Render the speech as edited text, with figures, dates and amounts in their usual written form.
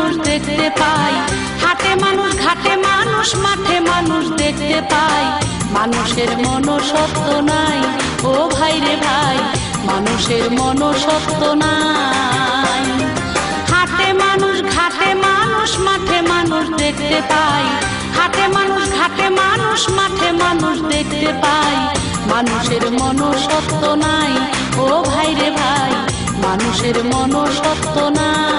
মানুষ দেখতে পাই, হাটে মানুষ, ঘাটে মানুষ, মাঠে মানুষ দেখতে পাই। মানুষের মনুষ্যত্ব নাই, ও ভাই রে ভাই, মানুষের মনুষ্যত্ব নাই। হাটে মানুষ, ঘাটে মানুষ, মাঠে মানুষ দেখতে পাই, হাটে মানুষ, ঘাটে মানুষ, মাঠে মানুষ দেখতে পাই। মানুষের মনুষ্যত্ব নাই, ও ভাই রে ভাই, মানুষের মনুষ্যত্ব নাই।